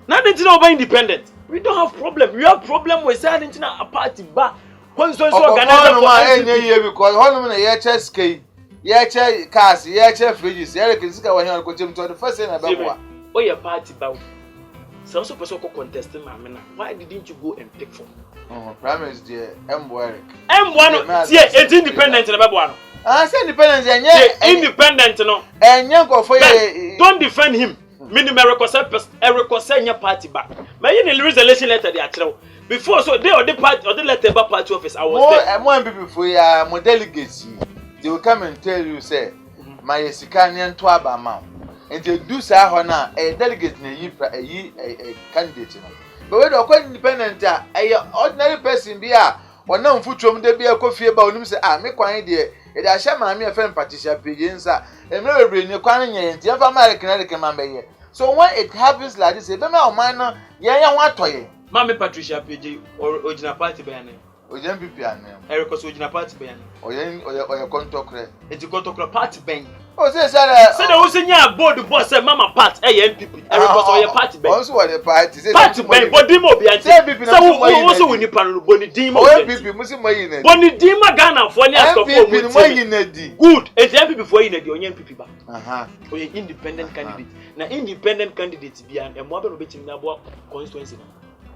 na dey na oba independent we don't have problem we have problem with say na a party ba consensus organizer for any year because honum na ye che skei ye che cars ye che fridges ye ke sika wa hyan ko tem to the first na be boa o ye party ba so person ko contest ma me na why didn't you go and pick for promise there embo Eric no tie independent na be boa no say independent enye independent no enye ko for ye don't defend him minimum erekosai nya party ba me yin the resolution letter dey akere before so they or the party or the letter ba party office I was there more people for ya mo delegates they will come and tell you say my sika ne nto abama and they do say ho na a delegate na yi candidate no but we do quite independent a ordinary person bi a ona mfutuom de bi akofie ba onim say me kwan de e da hye ma me efem patricia pegensa emre bebre ni kwan nya ntia fa ma rekenere man be ye so when it happens like this e be ma o man no ye ho atoye Mama Patricia PJ original party by name. Ojen pipi anem. Ericos original party by name. Oye kontokre. Eti kontokre party by. Oh say the who say nya board boss say mama part NPP. Ericos oye party by. Also what the party say party by body mo bi anti. Say who so we ni pan boni din mo. NPP musi mo yi na. Boni din ma Ghana for ni ask for mo yi na di. Good. Eti NPP for yi na di onye NPP ba. Oye independent candidate. Na independent candidate bi an emo abeno betimi na bo constituency na.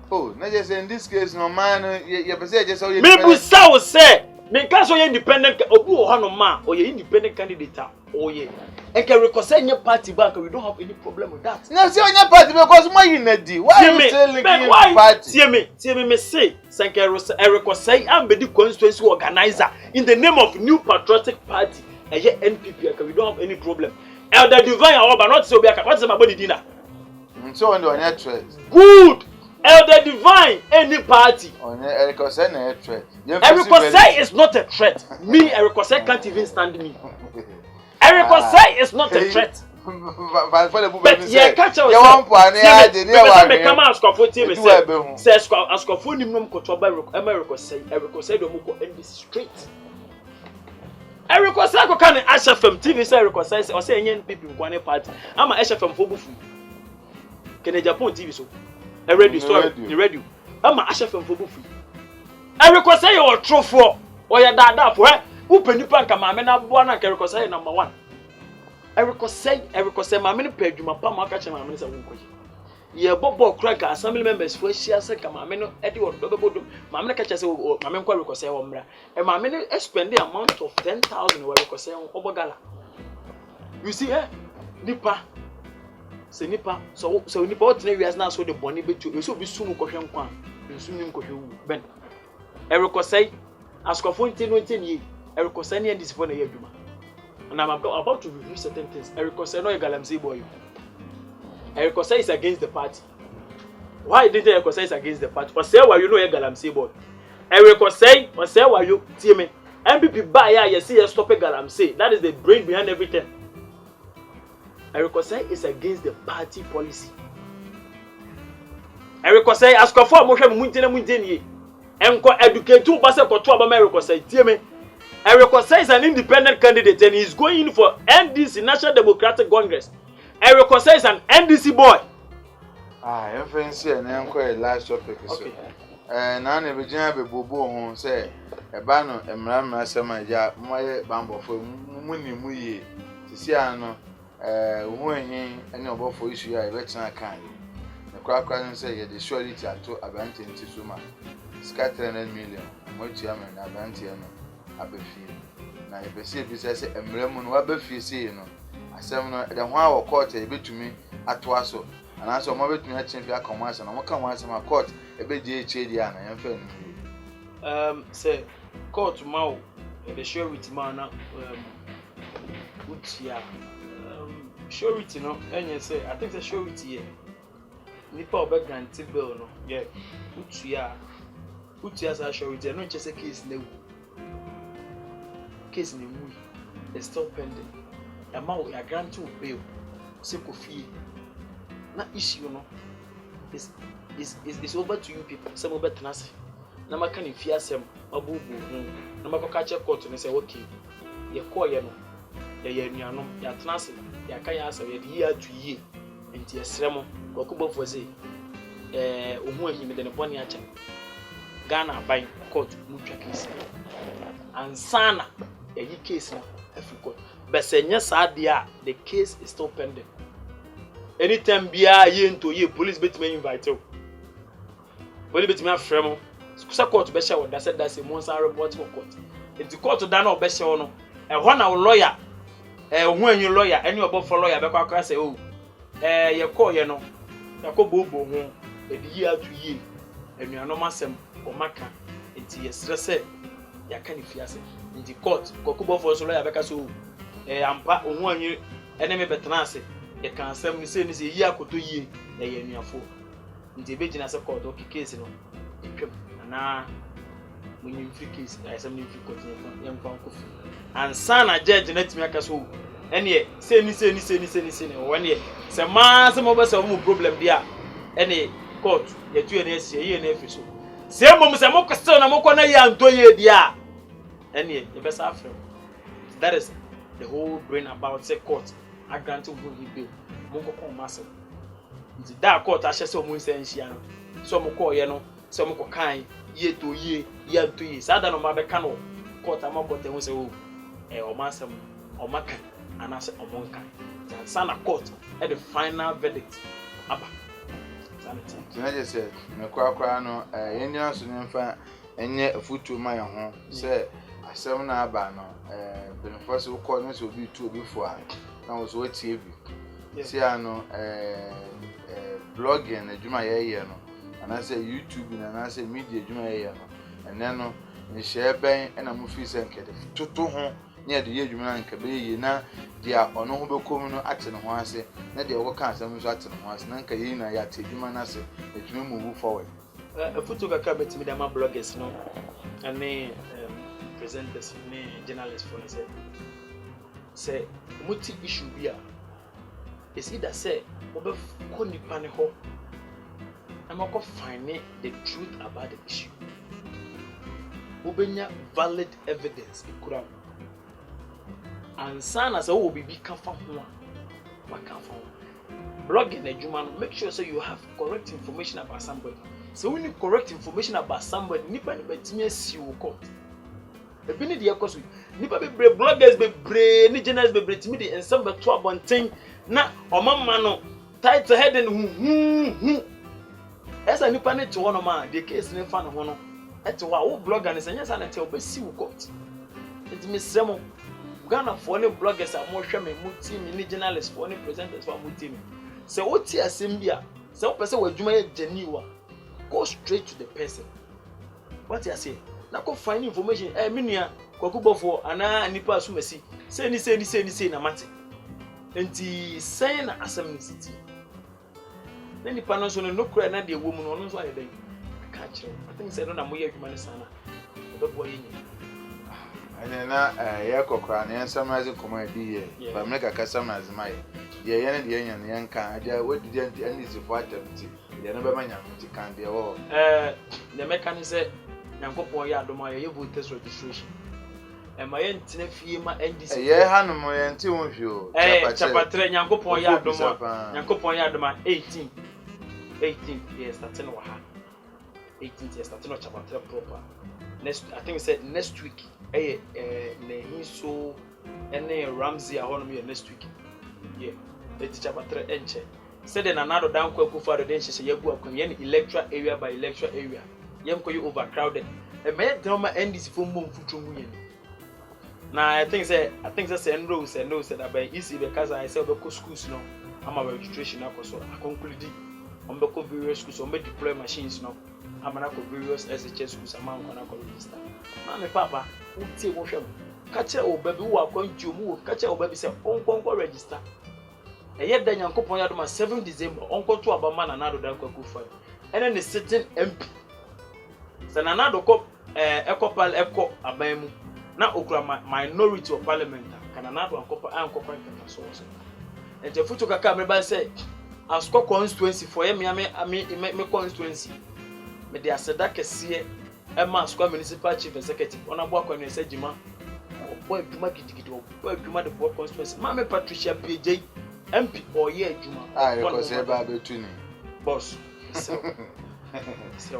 Oh, not just in this case, no man. You just so you. Maybe so say. Because you independent, or you independent candidate, or you. And can reconcile your party back, we don't have any problem with that. No, see on your party because why you not do? Why you still linking party? See me say, thank you, reconcile and be the constituency organizer in the name of New Patriotic Party. And yet NPP, we don't have any problem. Elder Divine, but not so bad. What's my body dinner? So on your threat. Good. Elder Divine, any party. Ericosai is a threat. Ericosai is not a threat. Me, Ericosai can't even stand me. Ericosai is not a threat. But yeah, catch us. Me come ask for team say ask for nim nom kotoba Ericosai do moko end straight. Ericosai ko kan HFM TV say Ericosai say o say enye people nkwane party. Ama HFM fo bufu. Kene Japan TV so. A radio story, the radio. I'm a HFM for Buffy. I request your true for or your dada for who penny pank a man and one and Kericosai number one. I request my many page, my palm catch my minister. Ye Bobo Cracker, assembly members for she has a camameno, Edward Dodo, Mamma catches or Mamma Quericosai Ombra, and my minute spend the amount of 10,000 where Ricosai Obagala. You see, Nipa. Se nipa so nipa otene wias na so de boni betu e so bi sunu kohwe nkwa nsunu nkohwe wu ben Ericosai askofo ntino ntini Ericosai ne disifo na ye adwuma and I'm about to review certain things. Ericosai no galamsey boy. Ericosai is against the party. Why didn't Ericosai is against the party? Or say why you know a galamsey boy. Ericosai or say why you see me MPP buy ya see you stop a galamsey. That is the brain behind everything. Ericosai is against the party policy. Ericosai ask for motion muntene. enko educate wo base koto abama Erekosai tie me Erekosai is an independent candidate and he's going for NDC National Democratic Congress. Erekosai is an NDC boy. Your friends here and enko a last topic so. Na na begin be bobo ho say e ba no emra asema ja moye bambofo muni muye sisi ano wo hin ene obofo issue ya e betina kan ne kwakwa no say ye the surety ato abante nti so ma ska 300 million mo tia me na abante no abefie na e bese bi say emra mu no abefie sei no asem no de ho awo court e betumi ato aso ana so mo betumi a champion akomasa no mo kan wa asem court e be je chedi ana yan fa no say court mau the surety man na utia surety no enye say I think the surety here nipa obe guarantee bill no yeah utia sa surety no nche say case na mu is still pending amount ya grant you bail say kofi na issue no is over to you people some over tenase na maka ni fi asem abubu na maka ka check court no say okay ye call ye no ye nuanom ya tenase ya kan ya asaw ye di ya tu yie enti esremo okubofo say ohu ahimi de ne boni acha Ghana by court mu twa case ansana ye case na every court but senya sadia the case is still pending. Anytime bia ye nto ye police bet me invite you. Police bet me afremo. Kusa court be share that said that's a monster report for court. If the court da na be share no, e ho na lawyer, hu anyu lawyer, any obo for lawyer be kwa say oh, ye call ye no. Ya ko bobo ho, e di ye atu ye. Enuanom asem o maka. Enti ye stress ya kan ifiase. In the court, kokubo for lawyer be ka so ampa hu anyu ene me betena ase. You can say me say yi akoto yi na ye nuafo nti be gina say court o case no etwem na munyi free case I say me free court yem fa ko ansa na judge na timi aka so ene say ni won ye say ma say mo be say mo problem dia ene court ye tu ene sie ye na efi so say mo say mo kwese na mo ko na ya anto ye dia ene ye be say afre that is the whole brain about say court I grant you bill. Mongo come massive. It's that court I shall so moon sensian. So mo ye no, so mo kind, ye to ye, year 2 years. I don't know my canoe. Court I'm about to say, oh, or massam or macan, and I said, or monka. Sana court at the final verdict. Abba. Sanity. I just said, no quaquano, Indian Sunfa, and yet a foot to my home. Say, I 7 hour no, the first corners will be 2 before. Now was what TV. See, I know blogging, a Juma no, and I say YouTube, and I say media Juma and then no, in share bank and a movie and get to home near the year Juma and Kabe, now they are honorable communal acting once, not the work can't some acting once, Nanka Yina Yati, Juma say, that you move forward. A photo of a cabin to me, my bloggers, no, and me presenters, me journalists for the say multi issue bia is either say obe ko nipa ne ho am go find the truth about the issue obenya valid evidence ikura and sana say wo bibi kan fa ho a wa kan fa blogging na juma no make sure so you have correct information about somebody so when you correct information about somebody nipa ne betimi asi wo court ebi ni de yakoso nipa be bloggers be ni journalists be timi de ensem be to abonten na omamma no title heading hu esa nipa ne to wono ma de case ne fa no ho no ete wa wo blogger ne senya sa na te obasi wo court enti me sremo Ghana for ne bloggers a mo hwe me mo team ni journalists for ne presenters for mo team se wo ti asem bia se wo pese wadwuma ye genuine go straight to the person what you say na ko find information menua kwakubofo ana nipa asumasi say ni na mate enti say na asem ni city na nipa no so no kura na de wo mu no so ayeden ka kire I think say no na mo ye adwuma ne sana obebo ye nyi and na ye kokra na summarize comedy ye but make a summarize my ye ye na de ye nka adia what did you and is for attempt ye no be manya nti kan de wo the mechanic say nyankopon ya adoma ye voters registration e ma ye ntene fie ma NDC ye hanom ye nti won hwio chapatre nyankopon ya adoma 18 years starting wa ha 18 years starting no chapatre proper next I think said next week ne hinso ene Ramsey ahonom ye next week yeah the chapatre enche said na nado dan kwaku fado den hye yabu akon ye electoral area by electoral area yem koyi overcrowded e me drama NDC fo mbom futro mu ye na I think say Enro say no said about easy because I say obeko schools no ama registration akoso akonclude ombeko various schools ombe deploy machines no ama na ko various SHS schools ama ko na ko register na me papa utie wo hwem ka che obabi wo akwantu mu ka che obabi say onkonko register eye da nyankopon ya do ma 7 December onkoto abama na nado dan kwaku fa ene ne sitting MP sana nado ko ekopal eko aban mu na okura minority of parliament kana nado ankopa nkata so so ente futu kaka me ban say asko constituency for me constituency me de aseda kese e ma asko municipal chief executive ona bo akwanu esejima boy duma gidigidi boy duma the board constituency ma me Patricia PJ MP oye adwuma ko se ba betuni boss so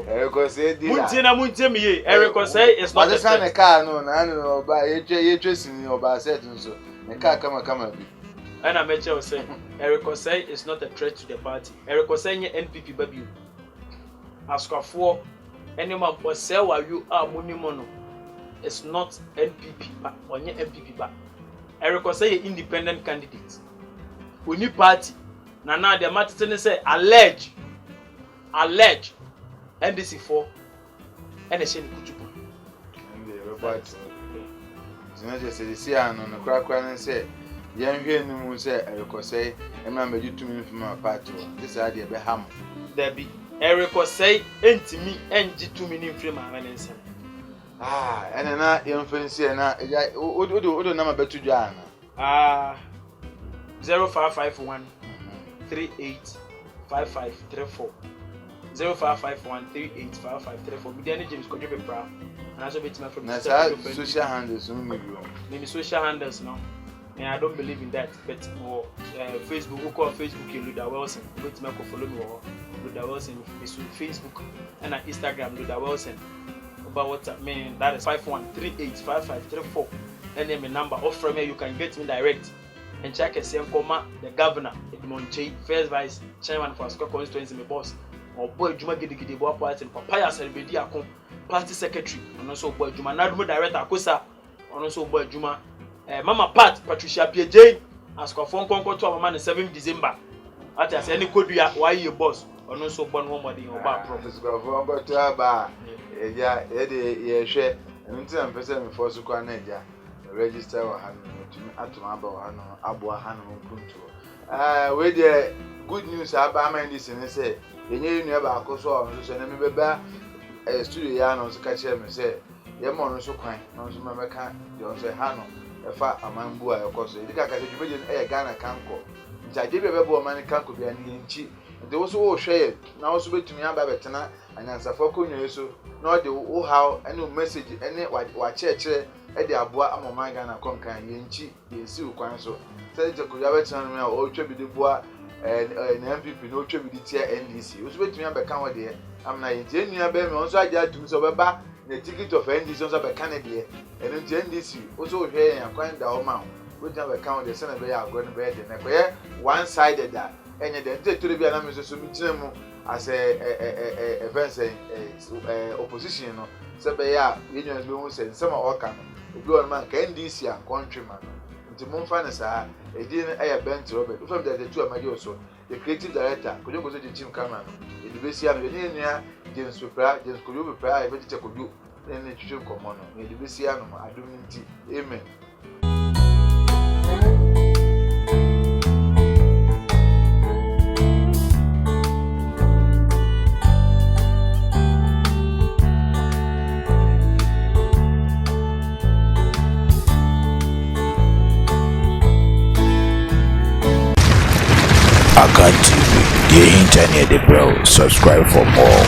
Eriko say di la muntie me ye Eriko say it's not the same car no na no oba ye twesini oba set nso ne car kama bi and I mention you say Eriko say it's not a threat to the party Eriko say nye NPP baby askafo anyone for say wa you are monimo no it's not NPP but onye NPP ba Eriko say independent candidate oni party na the matter say allege NDC for NSN kutubu Robert Zinaje say the ano no krakra ne say yanhwe nimu say Eriko say e ma medutumi mfima party this ade be ham there be Eriko say entimi enji tumi ni mfima anense ene na yemfensi na odo na mabetu dwa ana 0551 385534 0551385534 Mediani James Kojo Pepra and also bet my from social handles maybe social handles no and I don't believe in that but more Facebook who call Facebook Luda Wilson bet me follow me Luda Wilson Facebook and Instagram Luda Wilson about WhatsApp man that is 51385534 and then my number offer me you can get me direct and check and the governor Edmond J first vice chairman for Asco constituency my boss or boy Juma Gidigidi boy party papaya celebrity akon party secretary and also boy Juma Nadumo director Akosa and also boy Juma Mama Patricia PJ Asco phone conco to our man 7 December at as any code you why you boss and also born home body or bar professor go to aba yeah ye hwe nti am pese me force kwa na dia register wa hanu atuma aba wa hanu aboa hanu mpuntu we the good news aba man this ne say yenye nua ba akoso on so na me beba studio ya no so ka che me say ye mo no so kwan no so me ka yo say hanu e fa amambu a yakoso edika ka se dwumeje e Ghana kanko ntaje be bebo man kanko bia ni nchi de wo so wo hwe na wo so betumi aba betena anyansafo konyo so na de wo how any message any wa chekere e de aboa amoma Ghana konkan ye nchi ye si ukwan so say je ko ya betena me a o twa bi de boa na MPP no twa bi de tia NDC wo so betumi aba kan wo de amna ye je nua be me wo so aja atum so beba na ticket of NDC so aba kan de eno je NDC wo so hwe yan kwan da ho ma wo je aba kan wo de se na be ya agro no be de na ko ye one sided that enye de ntetore bia na me so mi kire mu as a events opposition no se be ya yenyo be hu se sama oka no obi on man ka NDC a country man nti mo fa na sa edi na ya Bent Robert ufam de two amadi so the creative director kojo go so the team camera no edi be sia me ni nua James Pepra James kojo Pepra e be tete kojo ne twetwe komo no edi be sia no adum nti amen. Akan TV, the internet, bro. Subscribe for more.